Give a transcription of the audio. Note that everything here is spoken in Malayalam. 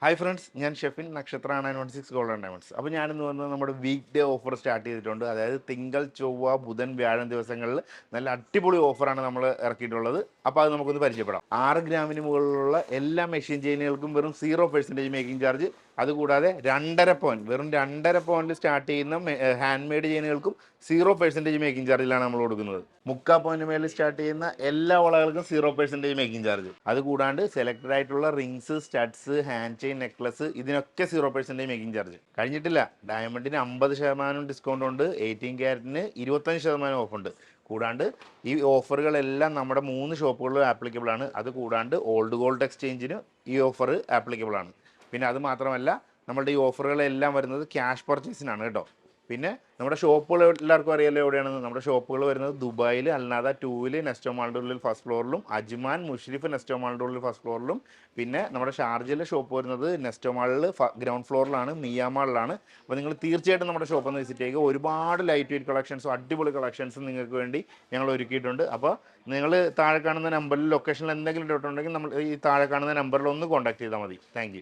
ഹായ് ഫ്രണ്ട്സ്, ഞാൻ ഷെഫിൻ നക്ഷത്ര 916 ഗോൾഡ് ആൻഡ് ഡയമണ്ട്സ്. അപ്പോൾ ഞാനിന്ന് വന്നത് നമ്മുടെ വീക്ക് ഡേ ഓഫർ സ്റ്റാർട്ട് ചെയ്തിട്ടുണ്ട്. അതായത് തിങ്കൾ, ചൊവ്വ, ബുധൻ, വ്യാഴം ദിവസങ്ങളിൽ നല്ല അടിപൊളി ഓഫറാണ് നമ്മൾ ഇറക്കിയിട്ടുള്ളത്. അപ്പോൾ അത് നമുക്കൊന്ന് പരിചയപ്പെടാം. 6 ഗ്രാമിന് മുകളിലുള്ള എല്ലാ മെഷീൻ ചെയിനുകൾക്കും വെറും 0% മേക്കിംഗ് ചാർജ്. അതുകൂടാതെ 2.5 പവൻ, വെറും 2.5 പവനിൽ സ്റ്റാർട്ട് ചെയ്യുന്ന ഹാൻഡ് മെയ്ഡ് ചെയിനുകൾക്കും 0% മേക്കിംഗ് ചാർജിലാണ് നമ്മൾ കൊടുക്കുന്നത്. 3/4 പവന് മേലിൽ സ്റ്റാർട്ട് ചെയ്യുന്ന എല്ലാ വളകൾക്കും 0% മേക്കിംഗ് ചാർജ്. അതുകൂടാണ്ട് സെലക്റ്റഡ് ആയിട്ടുള്ള rings, studs, hand chain, necklace ഇതിനൊക്കെ 0% മേക്കിംഗ് ചാർജ്. കഴിഞ്ഞിട്ടില്ല, ഡയമണ്ടിന് 50% ഡിസ്കൗണ്ട് ഉണ്ട്, 18 ക്യാരറ്റിന് 25% ഓഫ് ഉണ്ട്. കൂടാണ്ട് ഈ ഓഫറുകളെല്ലാം നമ്മുടെ 3 ഷോപ്പുകളിലും ആപ്ലിക്കബിൾ ആണ്. അത് കൂടാണ്ട് ഓൾഡ് ഗോൾഡ് എക്സ്ചേഞ്ചിന് ഈ ഓഫർ ആപ്ലിക്കബിൾ ആണ്. പിന്നെ അത് മാത്രമല്ല, നമ്മളുടെ ഈ ഓഫറുകളെല്ലാം വരുന്നത് ക്യാഷ് പർച്ചേസിനാണ് കേട്ടോ. പിന്നെ നമ്മുടെ ഷോപ്പുകൾ എല്ലാവർക്കും അറിയാലോ എവിടെയാണെന്ന്. നമ്മുടെ ഷോപ്പുകൾ വരുന്നത് ദുബായിൽ അൽനാദ 2-ൽ നെസ്റ്റോ മാളിൻ്റെ ഉള്ളിൽ ഫസ്റ്റ് ഫ്ലോറിലും, അജ്മാൻ മുഷ്രിഫ് നെസ്റ്റോ മാളിൻ്റെ ഉള്ളിൽ ഫസ്റ്റ് ഫ്ലോറിലും, പിന്നെ നമ്മുടെ ഷാർജയിലെ ഷോപ്പ് വരുന്നത് നെസ്റ്റോ മാളിൽ ഗ്രൗണ്ട് ഫ്ലോറിലാണ്, മിയാമാളിലാണ്. അപ്പോൾ നിങ്ങൾ തീർച്ചയായിട്ടും നമ്മുടെ ഷോപ്പ് ഒന്ന് വിസിറ്റ് ചെയ്യുക. ഒരുപാട് ലൈറ്റ് വെയിറ്റ് കളക്ഷൻസും അടിപൊളി കളക്ഷൻസും നിങ്ങൾക്ക് വേണ്ടി ഞങ്ങൾ ഒരുക്കിയിട്ടുണ്ട്. അപ്പോൾ നിങ്ങൾ താഴെ കാണുന്ന നമ്പറിൽ ലൊക്കേഷനിൽ എന്തെങ്കിലും ഡൗട്ട് ഉണ്ടെങ്കിൽ നമ്മൾ ഈ താഴെ കാണുന്ന നമ്പറിൽ ഒന്ന് കോൺടാക്ട് ചെയ്താൽ മതി. താങ്ക്